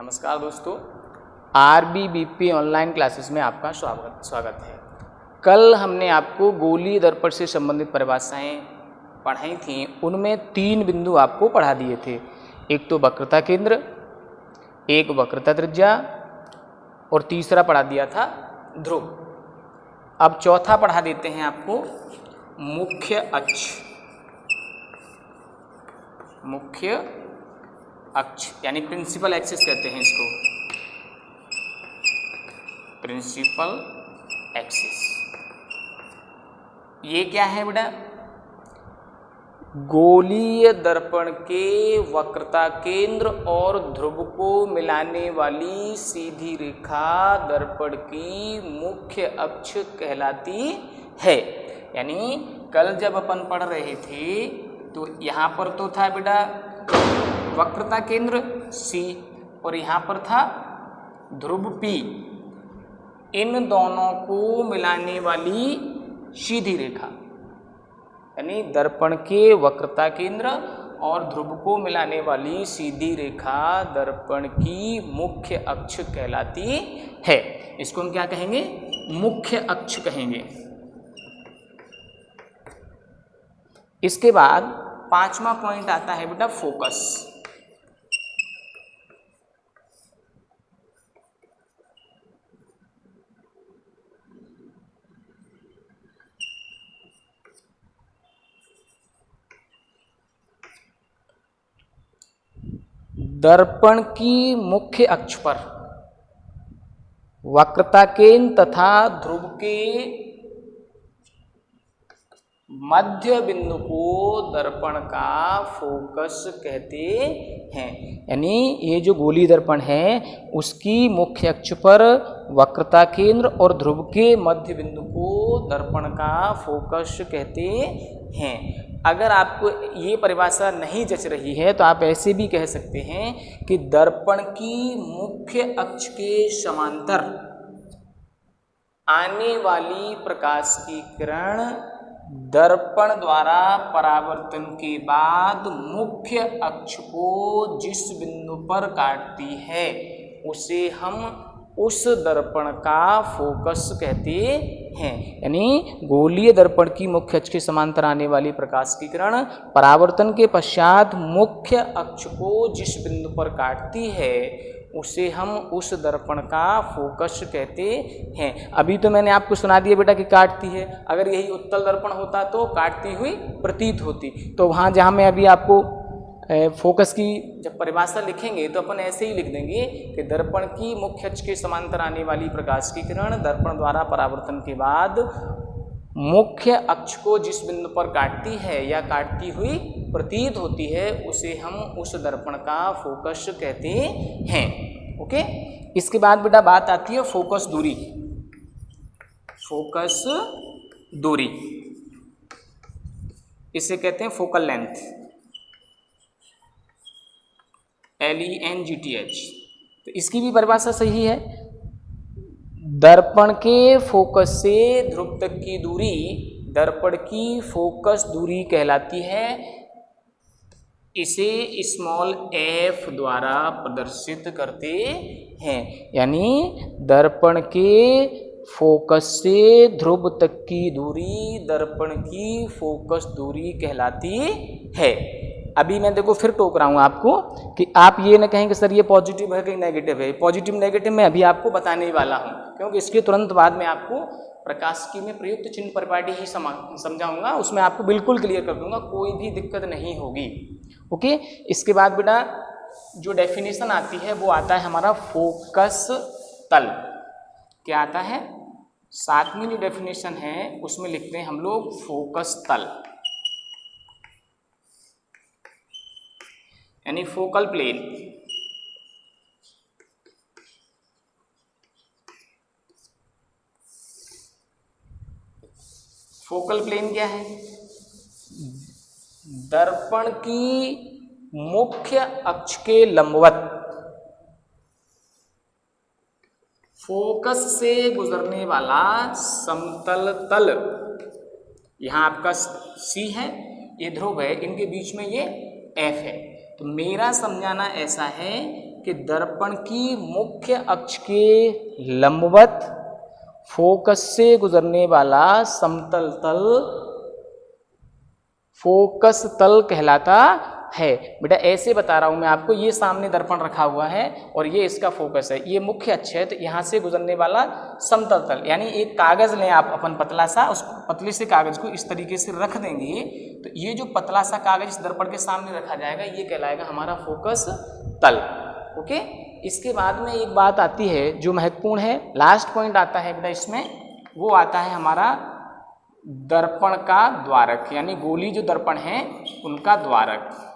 नमस्कार दोस्तों, आरबीबीपी online classes में आपका स्वागत है। कल हमने आपको गोलीय दर्पण से संबंधित परिभाषाएं पढ़ाई थी। उनमें 3 बिंदु आपको पढ़ा दिए थे। एक तो वक्रता केंद्र, एक वक्रता त्रिज्या और तीसरा पढ़ा दिया था ध्रुव। अब चौथा पढ़ा देते हैं आपको मुख्य अक्ष। मुख्य अक्ष यानी प्रिंसिपल एक्सिस कहते हैं इसको, प्रिंसिपल एक्सिस। ये क्या है बेटा? गोलीय दर्पण के वक्रता केंद्र और ध्रुव को मिलाने वाली सीधी रेखा दर्पण की मुख्य अक्ष कहलाती है। यानी कल जब अपन पढ़ रहे थे तो यहाँ पर तो था बेटा वक्रता केंद्र C और यहाँ पर था ध्रुव P। इन दोनों को मिलाने वाली सीधी रेखा यानी दर्पण के वक्रता केंद्र और ध्रुव को मिलाने वाली सीधी रेखा दर्पण की मुख्य अक्ष कहलाती है। इसको हम क्या कहेंगे? मुख्य अक्ष कहेंगे। इसके बाद 5वां पॉइंट आता है बेटा फोकस। दर्पण की मुख्य अक्ष पर वक्रता केंद्र तथा ध्रुव के मध्य बिंदु को दर्पण का फोकस कहते हैं। यानी ये जो गोलीय दर्पण है उसकी मुख्य अक्ष पर वक्रता केंद्र और ध्रुव के मध्य बिंदु को दर्पण का फोकस कहते हैं। अगर आपको ये परिभाषा नहीं जच रही है तो आप ऐसे भी कह सकते हैं कि दर्पण की मुख्य अक्ष के समांतर आने वाली प्रकाश की किरण दर्पण द्वारा परावर्तन के बाद मुख्य अक्ष को जिस बिंदु पर काटती है उसे हम उस दर्पण का फोकस कहते हैं। यानी गोलीय दर्पण की मुख्य अक्ष के समांतर आने वाली प्रकाश की किरण परावर्तन के पश्चात मुख्य अक्ष को जिस बिंदु पर काटती है उसे हम उस दर्पण का फोकस कहते हैं। अभी तो मैंने आपको सुना दिया बेटा कि काटती है। अगर यही उत्तल दर्पण होता तो काटती हुई प्रतीत होती। तो वहाँ जहाँ मैं अभी आपको फोकस की जब परिभाषा लिखेंगे तो अपन ऐसे ही लिख देंगे कि दर्पण की मुख्य अक्ष के समांतर आने वाली प्रकाश की किरण दर्पण द्वारा परावर्तन के बाद मुख्य अक्ष को जिस बिंदु पर काटती है या काटती हुई प्रतीत होती है उसे हम उस दर्पण का फोकस कहते हैं। ओके, इसके बाद बेटा बात आती है फोकस दूरी। फोकस दूरी इसे कहते हैं फोकल लेंथ, LENGTH। तो इसकी भी परिभाषा सही है। दर्पण के फोकस से ध्रुव तक की दूरी दर्पण की फोकस दूरी कहलाती है। इसे स्मॉल f द्वारा प्रदर्शित करते हैं। यानी दर्पण के फोकस से ध्रुव तक की दूरी दर्पण की फोकस दूरी कहलाती है। अभी मैं देखो फिर टोक रहा हूँ आपको कि आप ये न कहें कि सर ये पॉजिटिव है कि नेगेटिव है। पॉजिटिव नेगेटिव मैं अभी आपको बताने ही वाला हूँ, क्योंकि इसके तुरंत बाद में आपको प्रकाशिकी में प्रयुक्त चिन्ह परिपाटी ही समझाऊंगा। उसमें आपको बिल्कुल क्लियर कर दूंगा, कोई भी दिक्कत नहीं होगी। ओके, इसके बाद बेटा जो डेफिनेशन आती है वो आता है हमारा फोकस तल। क्या आता है? 7वीं जो डेफिनेशन है उसमें लिखते हैं हम लोग फोकस तल यानी फोकल प्लेन। फोकल प्लेन क्या है? दर्पण की मुख्य अक्ष के लंबवत फोकस से गुजरने वाला समतल तल। यहाँ आपका C है, ये ध्रुव है, इनके बीच में ये F है। तो मेरा समझाना ऐसा है कि दर्पण की मुख्य अक्ष के लंबवत फोकस से गुजरने वाला समतल तल फोकस तल कहलाता है। बेटा ऐसे बता रहा हूं मैं आपको, ये सामने दर्पण रखा हुआ है और ये इसका फोकस है, ये मुख्य अक्ष है, तो यहाँ से गुजरने वाला समतल तल, यानी एक कागज लें आप अपन पतला सा, उस पतले से कागज को इस तरीके से रख देंगे तो ये जो पतला सा कागज इस दर्पण के सामने रखा जाएगा ये कहलाएगा हमारा फोकस तल। ओके, इसके बाद में एक बात आती है जो महत्वपूर्ण है, लास्ट पॉइंट आता है बेटा इसमें, वो आता है हमारा दर्पण का द्वारक, यानी गोली जो दर्पण है उनका द्वारक।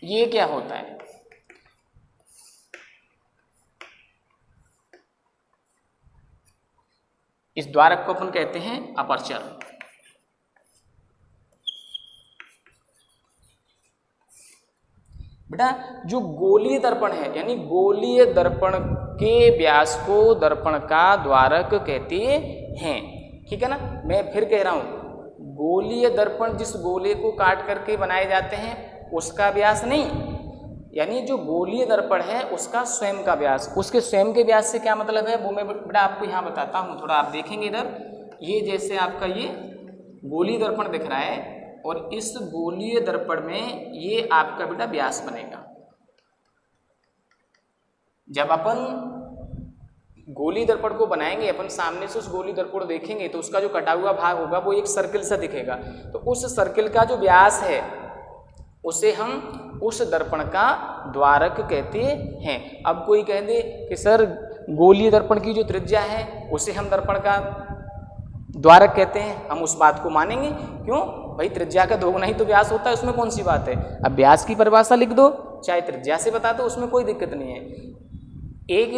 ये क्या होता है? इस द्वारक को अपन कहते हैं अपर्चर। बेटा जो गोलीय दर्पण है, यानी गोलीय दर्पण के व्यास को दर्पण का द्वारक कहते हैं। ठीक है ना, मैं फिर कह रहा हूं, गोलीय दर्पण जिस गोले को काट करके बनाए जाते हैं उसका व्यास नहीं, यानी जो गोलीय दर्पण है उसका स्वयं का व्यास। उसके स्वयं के व्यास से क्या मतलब है वो मैं बेटा आपको यहाँ बताता हूँ, थोड़ा आप देखेंगे इधर, ये जैसे आपका ये गोलीय दर्पण दिख रहा है और इस गोलीय दर्पण में ये आपका बेटा व्यास बनेगा। जब अपन गोलीय दर्पण को बनाएंगे, अपन सामने से उस गोलीय दर्पण को देखेंगे तो उसका जो कटा हुआ भाग होगा वो एक सर्किल सा दिखेगा, तो उस सर्किल का जो व्यास है उसे हम उस दर्पण का द्वारक कहते हैं। अब कोई कह दे कि सर गोलीय दर्पण की जो त्रिज्या है उसे हम दर्पण का द्वारक कहते हैं, हम उस बात को मानेंगे। क्यों भाई, त्रिज्या का दोगुना ही तो व्यास होता है, उसमें कौन सी बात है। अब व्यास की परिभाषा लिख दो, चाहे त्रिज्या से बता दो, उसमें कोई दिक्कत नहीं है। एक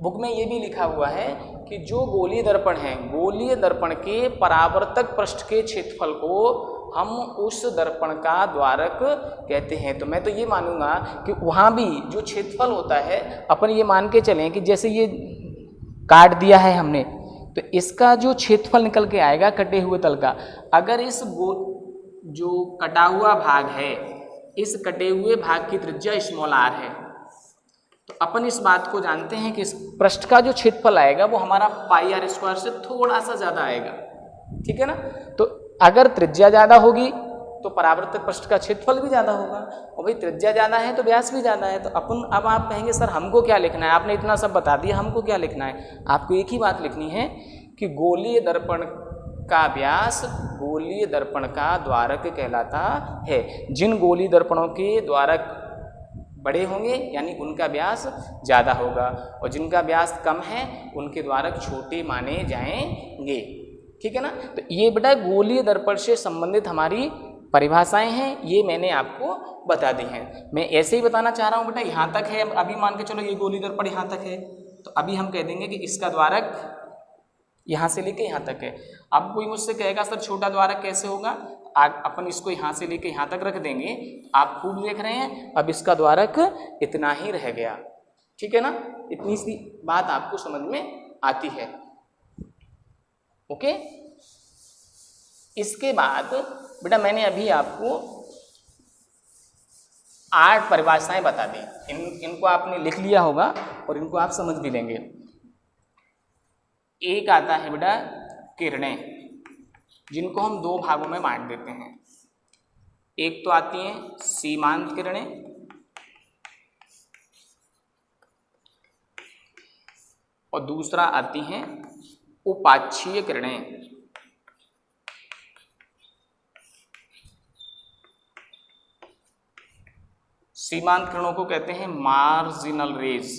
बुक में ये भी लिखा हुआ है कि जो गोलीय दर्पण है, गोलीय दर्पण के परावर्तक पृष्ठ के क्षेत्रफल को हम उस दर्पण का द्वारक कहते हैं। तो मैं तो ये मानूंगा कि वहाँ भी जो क्षेत्रफल होता है, अपन ये मान के चलें कि जैसे ये काट दिया है हमने, तो इसका जो क्षेत्रफल निकल के आएगा कटे हुए तल का, अगर इस जो कटा हुआ भाग है, इस कटे हुए भाग की त्रिज्या स्मॉल r है, तो अपन इस बात को जानते हैं कि इस पृष्ठ का जो क्षेत्रफल आएगा वो हमारा पाई r स्क्वायर से थोड़ा सा ज़्यादा आएगा। ठीक है ना, तो अगर त्रिज्या ज़्यादा होगी तो परावर्तक पृष्ठ का क्षेत्रफल भी ज़्यादा होगा, और भाई त्रिज्या ज़्यादा है तो व्यास भी ज़्यादा है। तो अपन अब आप कहेंगे सर हमको क्या लिखना है, आपने इतना सब बता दिया, हमको क्या लिखना है। आपको एक ही बात लिखनी है कि गोलीय दर्पण का व्यास गोलीय दर्पण का द्वारक कहलाता है। जिन गोलीय दर्पणों के द्वारक बड़े होंगे यानी उनका व्यास ज़्यादा होगा, और जिनका व्यास कम है उनके द्वारक छोटे माने जाएंगे। ठीक है ना, तो ये बेटा गोलीय दर्पण से संबंधित हमारी परिभाषाएं हैं, ये मैंने आपको बता दी हैं। मैं ऐसे ही बताना चाह रहा हूँ बेटा, यहाँ तक है, अभी मान के चलो ये गोलीय दर्पण यहाँ तक है, तो अभी हम कह देंगे कि इसका द्वारक यहाँ से लेके यहाँ तक है। अब कोई मुझसे कहेगा सर छोटा द्वारक कैसे होगा, अपन इसको यहाँ से लेके यहाँ तक रख देंगे, आप खूब देख रहे हैं, अब इसका द्वारक इतना ही रह गया। ठीक है ना, इतनी सी बात आपको समझ में आती है। ओके, इसके बाद बेटा मैंने अभी आपको 8 परिभाषाएं बता दी, इनको आपने लिख लिया होगा और इनको आप समझ भी लेंगे। एक आता है बेटा किरणें, जिनको हम 2 भागों में बांट देते हैं। एक तो आती हैं सीमांत किरणें और दूसरा आती हैं उपाक्षीय किरणें। सीमांत किरणों को कहते हैं मार्जिनल रेज,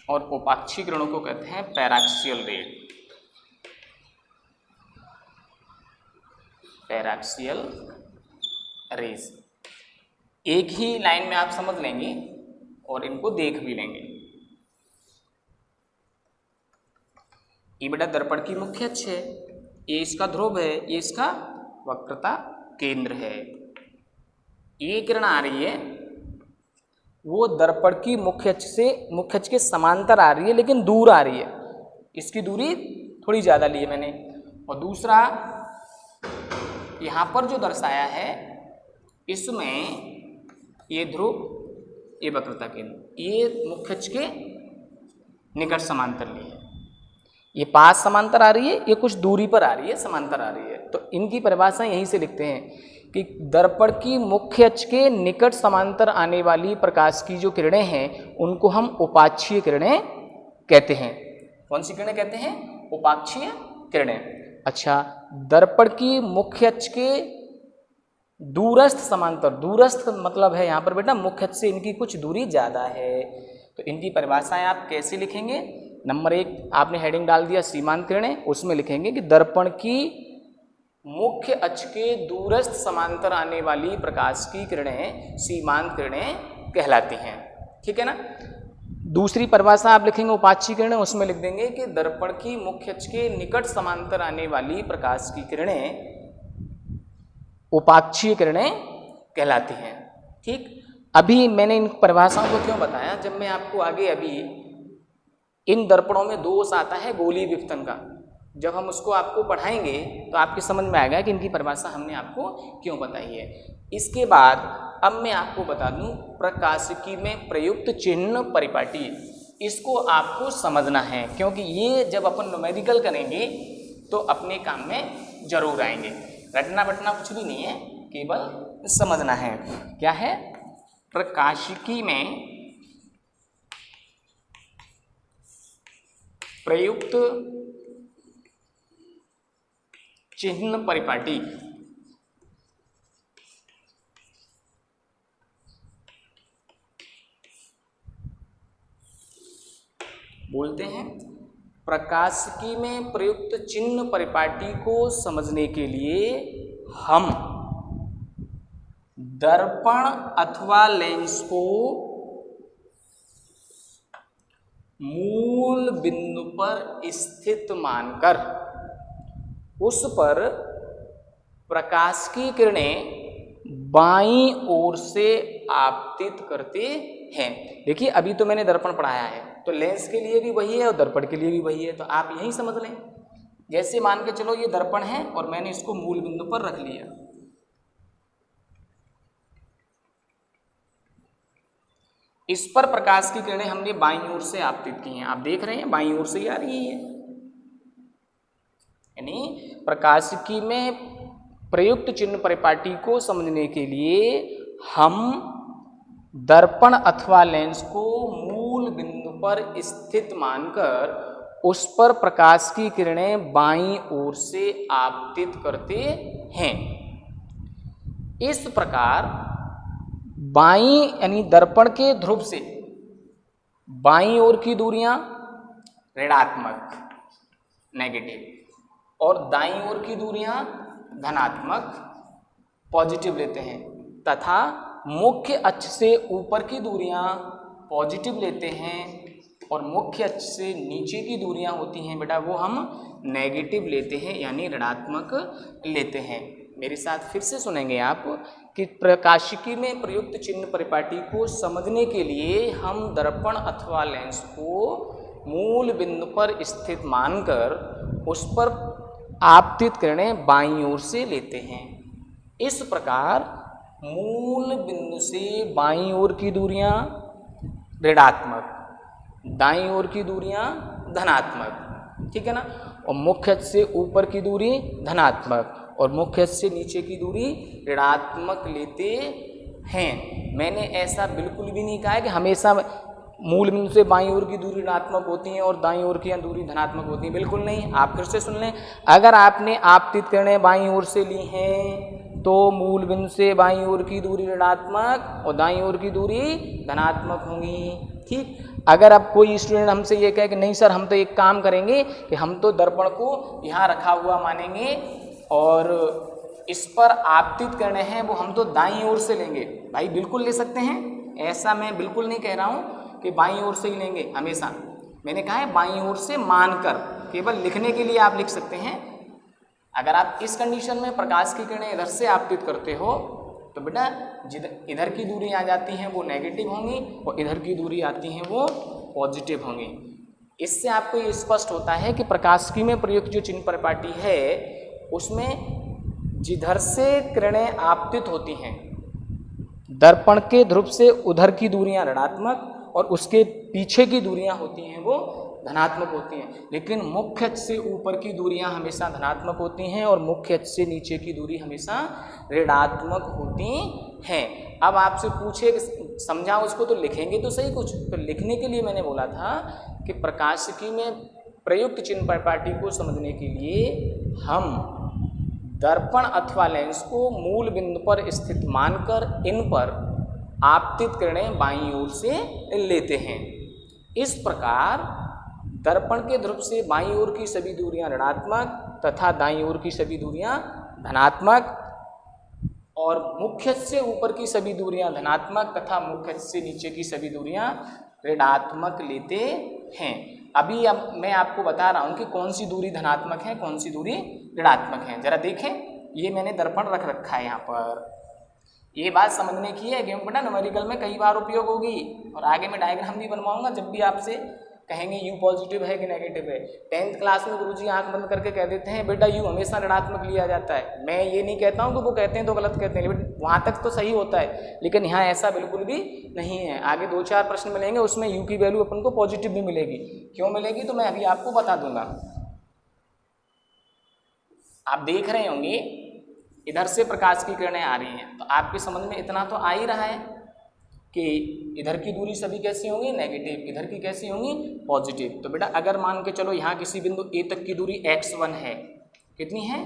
और उपाक्षीय किरणों को कहते हैं पैराक्सियल रेज। पैराक्सियल रेज एक ही लाइन में आप समझ लेंगे और इनको देख भी लेंगे। ये बेटा दर्पण की मुख्य अक्ष है, ये इसका ध्रुव है, ये इसका वक्रता केंद्र है। ये किरण आ रही है वो दर्पण की मुख्य अक्ष के समांतर आ रही है, लेकिन दूर आ रही है, इसकी दूरी थोड़ी ज़्यादा ली है मैंने। और दूसरा यहाँ पर जो दर्शाया है इसमें ये ध्रुव, ये वक्रता केंद्र, ये मुख्य अक्ष के निकट समांतर लिए, ये पास समांतर आ रही है, ये कुछ दूरी पर आ रही है, समांतर आ रही है। तो इनकी परिभाषा यहीं से लिखते हैं कि दर्पण की मुख्य अक्ष के निकट समांतर आने वाली प्रकाश की जो किरणें हैं उनको हम उपाक्षीय किरणें कहते हैं। कौन सी किरणें कहते हैं? उपाक्षीय किरणें। अच्छा, दर्पण की मुख्य अक्ष के दूरस्थ समांतर, दूरस्थ मतलब है यहाँ पर बेटा मुख्य अक्ष से इनकी कुछ दूरी ज़्यादा है। तो इनकी परिभाषाएं आप कैसे लिखेंगे? नंबर 1 आपने हेडिंग डाल दिया सीमांत किरणें, उसमें लिखेंगे कि दर्पण की मुख्य अक्ष के दूरस्थ समांतर आने वाली प्रकाश की किरणें सीमांत किरणें कहलाती हैं। ठीक है ना। दूसरी परिभाषा आप लिखेंगे उपाक्षीय किरणें, उसमें लिख देंगे कि दर्पण की मुख्य अक्ष के निकट समांतर आने वाली प्रकाश की किरणें उपाक्षीय किरणें कहलाती हैं। ठीक, अभी मैंने इन परिभाषाओं को क्यों बताया? जब मैं आपको आगे अभी इन दर्पणों में दोष आता है गोलीय विपतन का, जब हम उसको आपको पढ़ाएंगे तो आपकी समझ में आएगा कि इनकी परिभाषा हमने आपको क्यों बताई है। इसके बाद अब मैं आपको बता दूं प्रकाशिकी में प्रयुक्त चिन्ह परिपाटी, इसको आपको समझना है क्योंकि ये जब अपन न्यूमेरिकल करेंगे तो अपने काम में जरूर आएंगे। रटना बटना कुछ भी नहीं है, केवल समझना है। क्या है? प्रकाशिकी में प्रयुक्त चिन्ह परिपाटी। बोलते हैं प्रकाशिकी में प्रयुक्त चिन्ह परिपाटी को समझने के लिए हम दर्पण अथवा लेंस को मूल बिंदु पर स्थित मानकर उस पर प्रकाश की किरणें बाईं ओर से आपतित करते हैं। देखिए अभी तो मैंने दर्पण पढ़ाया है, तो लेंस के लिए भी वही है और दर्पण के लिए भी वही है, तो आप यही समझ लें। जैसे मान के चलो ये दर्पण है और मैंने इसको मूल बिंदु पर रख लिया, इस पर प्रकाश की किरणें हमने बाईं ओर से आपतित की हैं। आप देख रहे हैं बाईं ओर से ही आ रही है। यानी प्रकाशिकी में प्रयुक्त चिन्ह परिपाटी को समझने के लिए हम दर्पण अथवा लेंस को मूल बिंदु पर स्थित मानकर उस पर प्रकाश की किरणें बाईं ओर से आपतित करते हैं। इस प्रकार बाईं यानी दर्पण के ध्रुव से बाईं ओर की दूरियां ऋणात्मक नेगेटिव और दाईं ओर की दूरियां धनात्मक पॉजिटिव लेते हैं, तथा मुख्य अक्ष से ऊपर की दूरियां पॉजिटिव लेते हैं और मुख्य अक्ष से नीचे की दूरियां होती हैं बेटा वो हम नेगेटिव लेते हैं यानी ऋणात्मक लेते हैं। मेरे साथ फिर से सुनेंगे आप कि प्रकाशिकी में प्रयुक्त चिन्ह परिपाटी को समझने के लिए हम दर्पण अथवा लेंस को मूल बिंदु पर स्थित मानकर उस पर आपतित किरणें बाईं ओर से लेते हैं। इस प्रकार मूल बिंदु से बाईं ओर की दूरियां ऋणात्मक, दाईं ओर की दूरियां धनात्मक, ठीक है ना, और मुख्य अक्ष से ऊपर की दूरी धनात्मक और मुख्य अक्ष से नीचे की दूरी ऋणात्मक लेते हैं। मैंने ऐसा बिल्कुल भी नहीं कहा है कि हमेशा मूल बिंदु से बाईं ओर की दूरी ऋणात्मक होती है और दाईं ओर की दूरी धनात्मक होती है, बिल्कुल नहीं। आप फिर से सुन लें, अगर आपने आपतित किरणें बाईं ओर से ली हैं तो मूल बिंदु से बाईं ओर की दूरी ऋणात्मक और दाईं ओर की दूरी धनात्मक होंगी। ठीक, अगर अब कोई स्टूडेंट हमसे ये कहे कि नहीं सर हम तो एक काम करेंगे कि हम तो दर्पण को यहाँ रखा हुआ मानेंगे और इस पर आपतित किरणें हैं वो हम तो दाईं ओर से लेंगे, भाई बिल्कुल ले सकते हैं। ऐसा मैं बिल्कुल नहीं कह रहा हूँ कि बाईं ओर से ही लेंगे हमेशा, मैंने कहा है बाईं ओर से मानकर, केवल लिखने के लिए आप लिख सकते हैं। अगर आप इस कंडीशन में प्रकाश की किरणें इधर से आपतित करते हो तो बेटा इधर की दूरी आ जाती हैं वो नेगेटिव होंगी और इधर की दूरी आती हैं वो पॉजिटिव होंगी। इससे आपको ये स्पष्ट होता है कि प्रकाशिकी में प्रयुक्त जो चिन्ह परिपाटी है उसमें जिधर से किरणें आपतित होती हैं, दर्पण के ध्रुव से उधर की दूरियां ऋणात्मक और उसके पीछे की दूरियां होती हैं वो धनात्मक होती हैं, लेकिन मुख्य अक्ष से ऊपर की दूरियां हमेशा धनात्मक होती हैं और मुख्य अक्ष से नीचे की दूरी हमेशा ऋणात्मक होती हैं। अब आपसे पूछे कि समझाओ उसको, तो लिखेंगे तो सही कुछ। तो लिखने के लिए मैंने बोला था कि प्रकाशिकी में प्रयुक्त चिन्ह परिपाटी को समझने के लिए हम दर्पण अथवा लेंस को मूल बिंदु पर स्थित मानकर इन पर आपतित किरणें बाईं ओर से लेते हैं। इस प्रकार दर्पण के ध्रुव से बाईं ओर की सभी दूरियां ऋणात्मक तथा दाईं ओर की सभी दूरियां धनात्मक और मुख्य से ऊपर की सभी दूरियां धनात्मक तथा मुख्य से नीचे की सभी दूरियां ऋणात्मक लेते हैं। अभी अब मैं आपको बता रहा हूं कि कौन सी दूरी धनात्मक है, कौन सी दूरी ऋणात्मक है। जरा देखें, ये मैंने दर्पण रख रखा है यहाँ पर। ये बात समझने की है क्योंकि बेटा न्यूमेरिकल में कई बार उपयोग होगी और आगे मैं डायग्राम भी बनवाऊंगा जब भी आपसे कहेंगे यू पॉजिटिव है कि नेगेटिव है। 10th क्लास में गुरुजी आंख बंद करके कह देते हैं बेटा यू हमेशा ऋणात्मक लिया जाता है। मैं ये नहीं कहता हूँ कि वो कहते हैं तो गलत कहते हैं, लेकिन वहाँ तक तो सही होता है, लेकिन यहाँ ऐसा बिल्कुल भी नहीं है। आगे 2-4 प्रश्न मिलेंगे उसमें यू की वैल्यू अपन को पॉजिटिव भी मिलेगी। क्यों मिलेगी तो मैं अभी आपको बता दूंगा। आप देख रहे होंगे इधर से प्रकाश की किरणें आ रही हैं, तो आपके समझ में इतना तो आ ही रहा है कि इधर की दूरी सभी कैसी होंगी, नेगेटिव, इधर की कैसी होंगी, पॉजिटिव। तो बेटा अगर मान के चलो यहाँ किसी बिंदु ए तक की दूरी x1 है, कितनी है,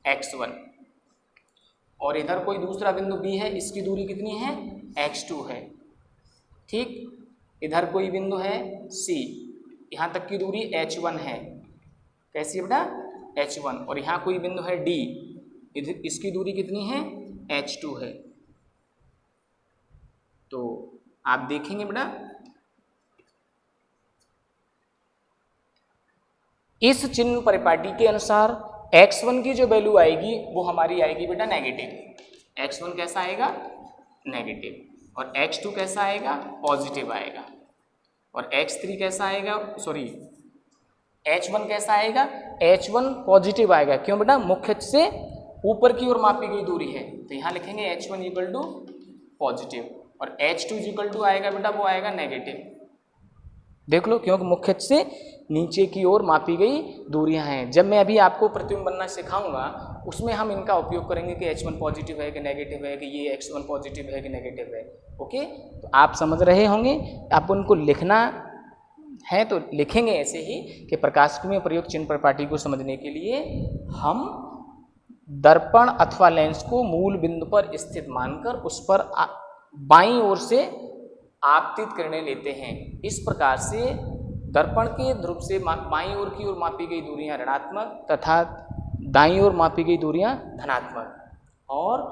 x1, और इधर कोई दूसरा बिंदु b है, इसकी दूरी कितनी है, x2 है। ठीक, इधर कोई बिंदु है c, यहाँ तक की दूरी h1 है, कैसी है बेटा, h1, और यहाँ कोई बिंदु है d, इधर इसकी दूरी कितनी है, h2 है। तो आप देखेंगे बेटा इस चिन्ह परिपाटी के अनुसार x1 की जो वैल्यू आएगी वो हमारी आएगी बेटा नेगेटिव। x1 कैसा आएगा, नेगेटिव, और x2 कैसा आएगा, पॉजिटिव आएगा, और x3 कैसा आएगा, सॉरी h1 कैसा आएगा, h1 पॉजिटिव आएगा। क्यों बेटा, मुख्य अक्ष से ऊपर की ओर मापी गई दूरी है, तो यहाँ लिखेंगे h1 इक्वल टू पॉजिटिव, और h2 इक्वल टू आएगा बेटा वो आएगा नेगेटिव। देख लो, क्योंकि मुख्य अक्ष से नीचे की ओर मापी गई दूरियां हैं। जब मैं अभी आपको प्रतिबिंब बनना सिखाऊंगा उसमें हम इनका उपयोग करेंगे कि h1 पॉजिटिव है कि नेगेटिव है, कि ये x1 पॉजिटिव है कि नेगेटिव है। ओके, तो आप समझ रहे होंगे। आप उनको लिखना है तो लिखेंगे ऐसे ही कि प्रकाशिकी में प्रयुक्त चिन्ह परिपाटी को समझने के लिए हम दर्पण अथवा लेंस को मूल बिंदु पर स्थित मानकर उस पर बाईं ओर से आपतित किरणें लेते हैं। इस प्रकार से दर्पण के ध्रुव से बाईं ओर की ओर मापी गई दूरियां ऋणात्मक तथा दाईं ओर मापी गई दूरियां धनात्मक, और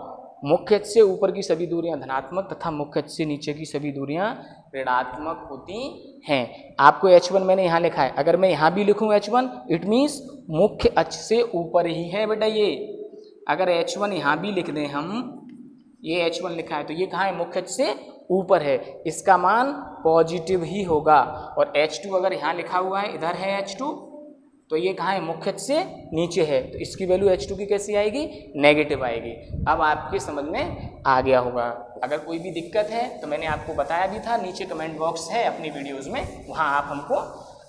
मुख्य अक्ष से ऊपर की सभी दूरियां धनात्मक तथा मुख्य अक्ष से नीचे की सभी दूरियां ऋणात्मक होती हैं। आपको h1 मैंने यहाँ लिखा है, अगर मैं यहाँ भी लिखूँ h1 इट मीन्स मुख्य अक्ष से ऊपर ही है बेटा ये। अगर h1 यहाँ भी लिख दें हम, ये h1 लिखा है तो ये कहाँ है, मुख्य अक्ष से ऊपर है, इसका मान पॉजिटिव ही होगा। और h2 अगर यहाँ लिखा हुआ है, इधर है h2, तो ये कहाँ है, मुख्य अक्ष से नीचे है, तो इसकी वैल्यू h2 की कैसी आएगी, नेगेटिव आएगी। अब आपके समझ में आ गया होगा। अगर कोई भी दिक्कत है तो मैंने आपको बताया भी था, नीचे कमेंट बॉक्स है अपनी वीडियोज़ में, वहाँ आप हमको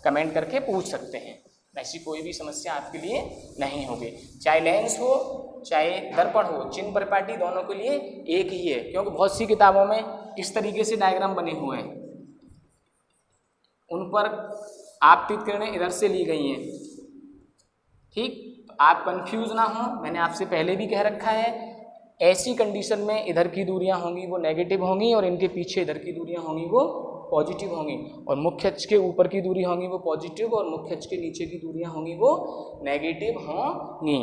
कमेंट करके पूछ सकते हैं। ऐसी कोई भी समस्या आपके लिए नहीं होगी, चाहे लेंस हो चाहे दर्पण हो, चिन्ह परिपाटी दोनों के लिए एक ही है। क्योंकि बहुत सी किताबों में इस तरीके से डायग्राम बने हुए हैं, उन पर आपतित किरणें इधर से ली गई हैं। ठीक, तो आप कंफ्यूज ना हो, मैंने आपसे पहले भी कह रखा है, ऐसी कंडीशन में इधर की दूरियां होंगी वो नेगेटिव होंगी और इनके पीछे इधर की दूरियां होंगी वो पॉजिटिव होंगी, और मुख्य अक्ष के ऊपर की दूरी होंगी वो पॉजिटिव और मुख्य अक्ष के नीचे की दूरियां होंगी वो नेगेटिव होंगी।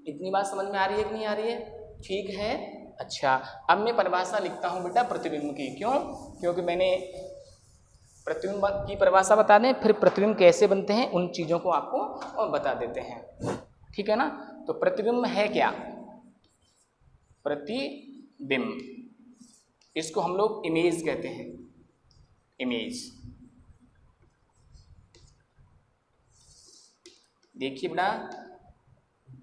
इतनी बात समझ में आ रही है कि नहीं आ रही है? ठीक है। अच्छा, अब मैं परिभाषा लिखता हूँ बेटा प्रतिबिंब की। क्यों? क्योंकि मैंने प्रतिबिंब की परिभाषा बता दें, फिर प्रतिबिंब कैसे बनते हैं उन चीज़ों को आपको बता देते हैं। ठीक है ना? तो प्रतिबिंब है क्या? प्रतिबिंब, इसको हम लोग इमेज कहते हैं, इमेज। देखिए बेटा,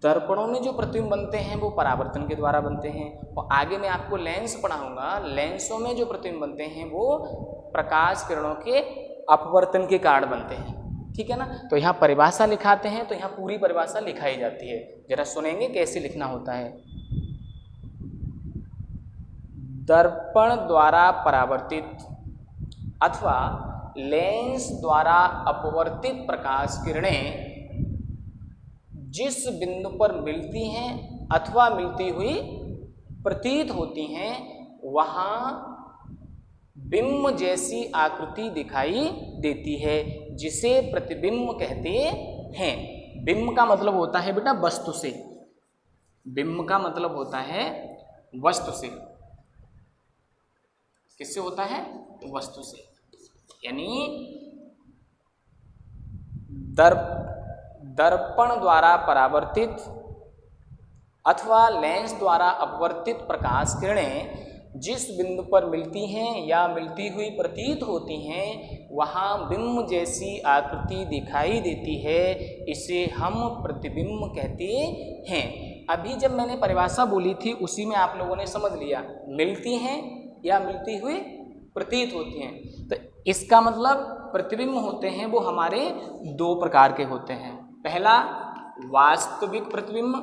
दर्पणों में जो प्रतिबिंब बनते हैं वो परावर्तन के द्वारा बनते हैं, और आगे मैं आपको लेंस पढ़ाऊंगा, लेंसों में जो प्रतिबिंब बनते हैं वो प्रकाश किरणों के अपवर्तन के कारण बनते हैं। ठीक है ना। तो यहाँ परिभाषा लिखाते हैं, तो यहाँ पूरी परिभाषा लिखाई जाती है, जरा सुनेंगे कैसे लिखना होता है। दर्पण द्वारा परावर्तित अथवा लेंस द्वारा अपवर्तित प्रकाश किरणें जिस बिंदु पर मिलती हैं अथवा मिलती हुई प्रतीत होती हैं वहाँ बिंब जैसी आकृति दिखाई देती है, जिसे प्रतिबिंब कहते हैं। बिंब का मतलब होता है बेटा वस्तु से, बिंब का मतलब होता है वस्तु से। किससे होता है? वस्तु से। यानी दर्पण द्वारा परावर्तित अथवा लेंस द्वारा अपवर्तित प्रकाश किरणें जिस बिंदु पर मिलती हैं या मिलती हुई प्रतीत होती हैं वहाँ बिंब जैसी आकृति दिखाई देती है, इसे हम प्रतिबिंब कहते हैं। अभी जब मैंने परिभाषा बोली थी उसी में आप लोगों ने समझ लिया, मिलती हैं या मिलती हुई प्रतीत होती हैं। तो इसका मतलब प्रतिबिंब होते हैं वो हमारे दो प्रकार के होते हैं। पहला वास्तविक प्रतिबिंब,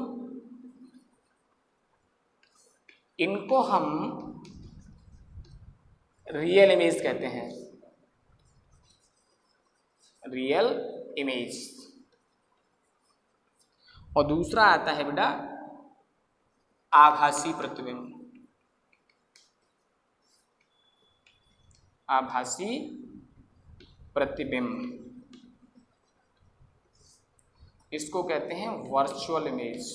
इनको हम रियल इमेज कहते हैं, रियल इमेज। और दूसरा आता है बेटा आभासी प्रतिबिंब, आभासी प्रतिबिंब, इसको कहते हैं वर्चुअल इमेज।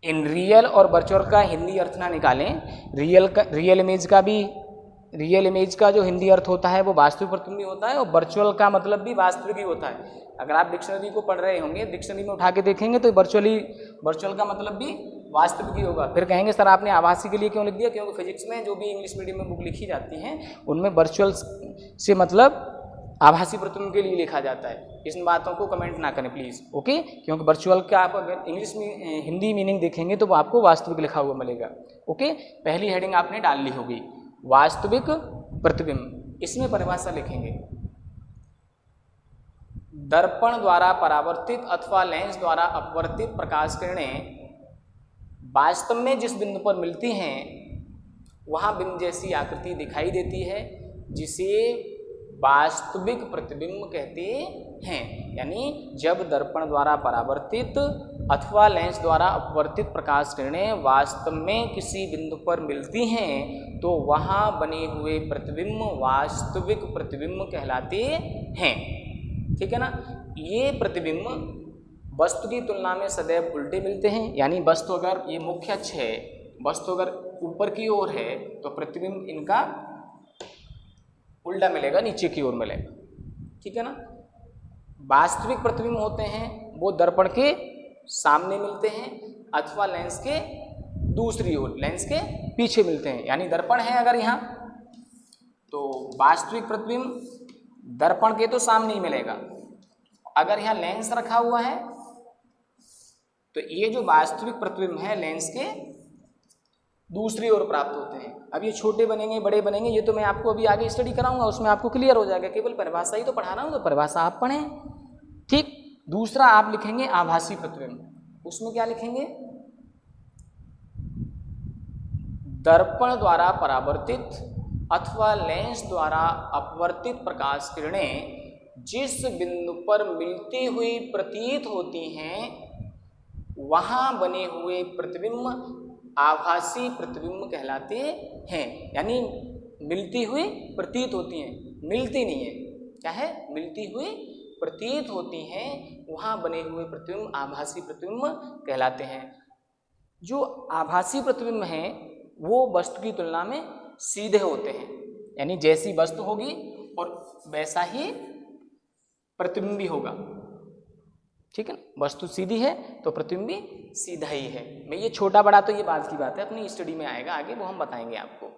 इन रियल और वर्चुअल का हिंदी अर्थ ना निकालें। रियल इमेज का जो हिंदी अर्थ होता है वो वास्तविक प्रतिबिंब भी होता है, और वर्चुअल का मतलब भी वास्तविक ही होता है। अगर आप डिक्शनरी को पढ़ रहे होंगे, डिक्शनरी में उठा के देखेंगे तो वर्चुअल का मतलब भी वास्तविक ही होगा। फिर कहेंगे सर आपने आभासी के लिए क्यों लिख दिया? क्योंकि फिजिक्स में जो भी इंग्लिश मीडियम में बुक लिखी जाती हैं उनमें वर्चुअल से मतलब आभासी प्रतिबिंब के लिए लिखा जाता है। इन बातों को कमेंट ना करें प्लीज़, ओके। क्योंकि वर्चुअल का आप अगर इंग्लिश में हिंदी मीनिंग देखेंगे तो वो आपको वास्तविक लिखा हुआ मिलेगा, ओके। पहली हेडिंग आपने डाल ली होगी, वास्तविक प्रतिबिंब। इसमें परिभाषा लिखेंगे, दर्पण द्वारा परावर्तित अथवा लेंस द्वारा अपवर्तित प्रकाश किरणें वास्तव में जिस बिंदु पर मिलती हैं वहाँ बिंब जैसी आकृति दिखाई देती है, जिसे वास्तविक प्रतिबिंब कहते हैं। यानी जब दर्पण द्वारा परावर्तित अथवा लेंस द्वारा अपवर्तित प्रकाश किरणें वास्तव में किसी बिंदु पर मिलती हैं तो वहाँ बने हुए प्रतिबिंब वास्तविक प्रतिबिंब कहलाते हैं। ठीक है ना। ये प्रतिबिंब वस्तु की तुलना में सदैव उल्टे मिलते हैं। यानी वस्तु अगर ये मुख्य अक्ष है, वस्तु अगर ऊपर की ओर है तो प्रतिबिंब इनका उल्टा मिलेगा, नीचे की ओर मिलेगा। ठीक है ना। वास्तविक प्रतिबिंब होते हैं वो दर्पण के सामने मिलते हैं अथवा लेंस के दूसरी ओर, लेंस के पीछे मिलते हैं। यानी दर्पण है अगर यहाँ तो वास्तविक प्रतिबिंब दर्पण के तो सामने ही मिलेगा। अगर यहाँ लेंस रखा हुआ है तो ये जो वास्तविक प्रतिबिंब है लेंस के दूसरी ओर प्राप्त होते हैं। अब ये छोटे बनेंगे बड़े बनेंगे ये तो मैं आपको अभी आगे स्टडी कराऊंगा, उसमें आपको क्लियर हो जाएगा। केवल परिभाषा ही तो पढ़ा रहा हूँ, तो परिभाषा आप पढ़ें। ठीक। दूसरा आप लिखेंगे आभासी प्रतिबिंब। उसमें क्या लिखेंगे? दर्पण द्वारा परावर्तित अथवा लेंस द्वारा अपवर्तित प्रकाश किरणें जिस बिंदु पर मिलती हुई प्रतीत होती हैं वहाँ बने हुए प्रतिबिंब आभासी प्रतिबिंब कहलाते हैं। यानी मिलती हुई प्रतीत होती हैं, मिलती नहीं है। क्या है? मिलती हुई प्रतीत होती हैं, वहाँ बने हुए प्रतिबिंब आभासी प्रतिबिंब कहलाते हैं। जो आभासी प्रतिबिंब हैं वो वस्तु की तुलना में सीधे होते हैं। यानी जैसी वस्तु होगी और वैसा ही प्रतिबिंब भी होगा। ठीक है ना। वस्तु सीधी है तो प्रतिबिंब भी सीधा ही है। मैं ये छोटा बड़ा तो ये बात की बात है, अपनी स्टडी में आएगा आगे, वो हम बताएंगे आपको।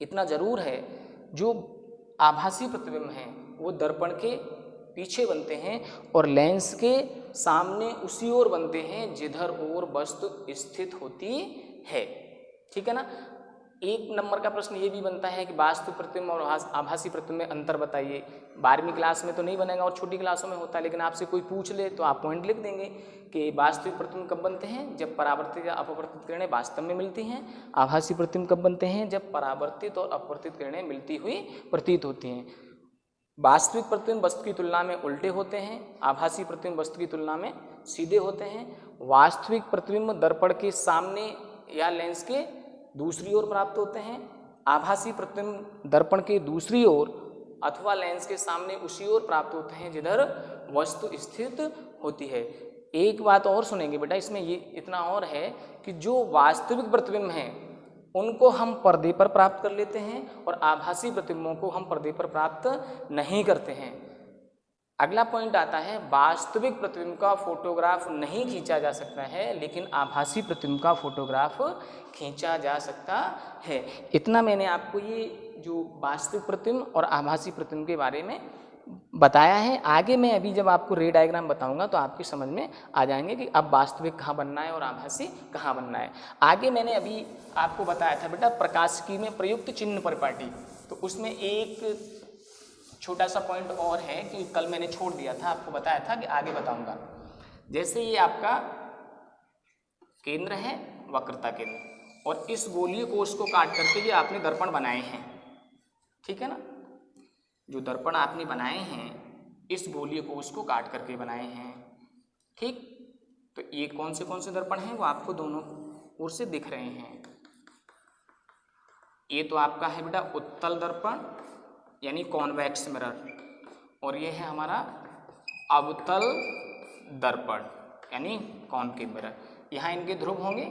इतना जरूर है जो आभासी प्रतिबिंब हैं वो दर्पण के पीछे बनते हैं और लेंस के सामने उसी ओर बनते हैं जिधर ओर वस्तु स्थित होती है। ठीक है ना। एक नंबर का प्रश्न ये भी बनता है कि वास्तविक प्रतिबिंब और आभासी प्रतिबिंब में अंतर बताइए। 12वीं क्लास में तो नहीं बनेगा और छोटी क्लासों में होता है, लेकिन आपसे कोई पूछ ले तो आप पॉइंट लिख देंगे कि वास्तविक प्रतिबिंब कब बनते हैं, जब परावर्तित या अपवर्तित किरणें वास्तव में मिलती हैं। आभासी प्रतिबिंब कब बनते हैं, जब परावर्तित और अपवर्तित किरणें मिलती हुई प्रतीत होती हैं। वास्तविक प्रतिबिंब वस्तु की तुलना में उल्टे होते हैं, आभासी प्रतिबिंब वस्तु की तुलना में सीधे होते हैं। वास्तविक प्रतिबिंब दर्पण के सामने या लेंस के दूसरी ओर प्राप्त होते हैं, आभासी प्रतिबिंब दर्पण के दूसरी ओर अथवा लेंस के सामने उसी ओर प्राप्त होते हैं जिधर वस्तु स्थित होती है। एक बात और सुनेंगे बेटा, इसमें ये इतना और है कि जो वास्तविक प्रतिबिंब हैं उनको हम पर्दे पर प्राप्त कर लेते हैं और आभासी प्रतिबिंबों को हम पर्दे पर प्राप्त नहीं करते हैं। अगला पॉइंट आता है, वास्तविक प्रतिबिंब का फोटोग्राफ नहीं खींचा जा सकता है, लेकिन आभासी प्रतिबिंब का फोटोग्राफ खींचा जा सकता है। इतना मैंने आपको ये जो वास्तविक प्रतिबिंब और आभासी प्रतिबिंब के बारे में बताया है। आगे मैं अभी जब आपको रे डायग्राम बताऊंगा तो आपकी समझ में आ जाएंगे कि अब वास्तविक कहाँ बनना है और आभासी कहाँ बनना है। आगे मैंने अभी आपको बताया था बेटा प्रकाशिकी में प्रयुक्त चिन्ह परिपाटी, तो उसमें एक छोटा सा पॉइंट और है कि कल मैंने छोड़ दिया था, आपको बताया था कि आगे बताऊंगा। जैसे ये आपका केंद्र है, वक्रता केंद्र, और इस गोलीय कोष को काट करके ये आपने दर्पण बनाए हैं। ठीक है ना। जो दर्पण आपने बनाए हैं इस गोलीय कोष को काट करके बनाए हैं। ठीक, तो ये कौन से दर्पण हैं वो आपको दोनों ओर से दिख रहे हैं। ये तो आपका है बेटा उत्तल दर्पण यानी कॉन्वेक्स मिरर, और ये है हमारा अवतल दर्पण यानी कॉनकेव मिरर। यहाँ इनके ध्रुव होंगे।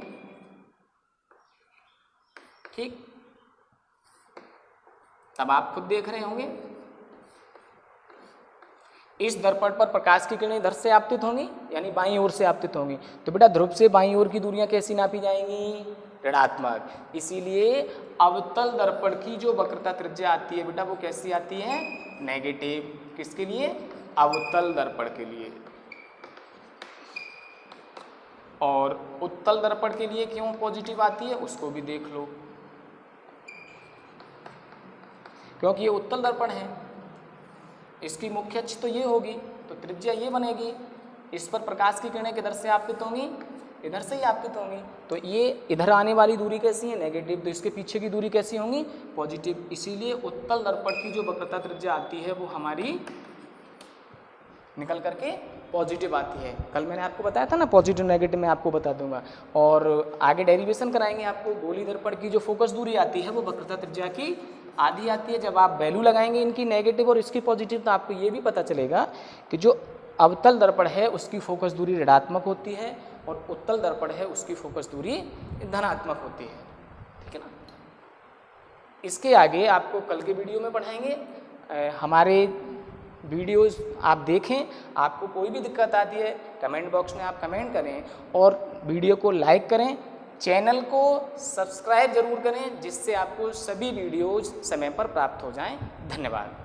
ठीक, तब आप खुद देख रहे होंगे। इस दर्पण पर प्रकाश की किरणें इधर से आपतित होंगी यानी बाईं ओर से आपतित होंगी, तो बेटा ध्रुव से बाईं ओर की दूरियां कैसी नापी जाएंगी, ऋणात्मक। इसीलिए अवतल दर्पण की जो वक्रता त्रिज्या आती है बेटा वो कैसी आती है, नेगेटिव। किसके लिए, अवतल दर्पण के लिए। और उत्तल दर्पण के लिए क्यों पॉजिटिव आती है उसको भी देख लो, क्योंकि ये उत्तल दर्पण है, इसकी मुख्य अक्ष तो ये होगी, तो त्रिज्या ये बनेगी। इस पर प्रकाश की किरणें किधर से आपतित होंगी, इधर से ही आपतित होंगी, तो ये इधर आने वाली दूरी कैसी है, नेगेटिव, तो इसके पीछे की दूरी कैसी होंगी, पॉजिटिव। इसीलिए उत्तल दर्पण की जो वक्रता त्रिज्या आती है वो हमारी निकल करके पॉजिटिव आती है। कल मैंने आपको बताया था ना, पॉजिटिव नेगेटिव मैं आपको बता दूंगा, और आगे डेरिवेशन कराएंगे आपको। गोली दर्पण की जो फोकस दूरी आती है वो वक्रता त्रिज्या की आधी आती है। जब आप वैल्यू लगाएंगे इनकी नेगेटिव और इसकी पॉजिटिव, तो आपको ये भी पता चलेगा कि जो अवतल दर्पण है उसकी फोकस दूरी ऋणात्मक होती है और उत्तल दर्पण है उसकी फोकस दूरी धनात्मक होती है। ठीक है ना। इसके आगे आपको कल के वीडियो में पढ़ाएंगे। हमारे वीडियोस आप देखें, आपको कोई भी दिक्कत आती है कमेंट बॉक्स में आप कमेंट करें और वीडियो को लाइक करें, चैनल को सब्सक्राइब जरूर करें, जिससे आपको सभी वीडियोस समय पर प्राप्त हो जाएं। धन्यवाद।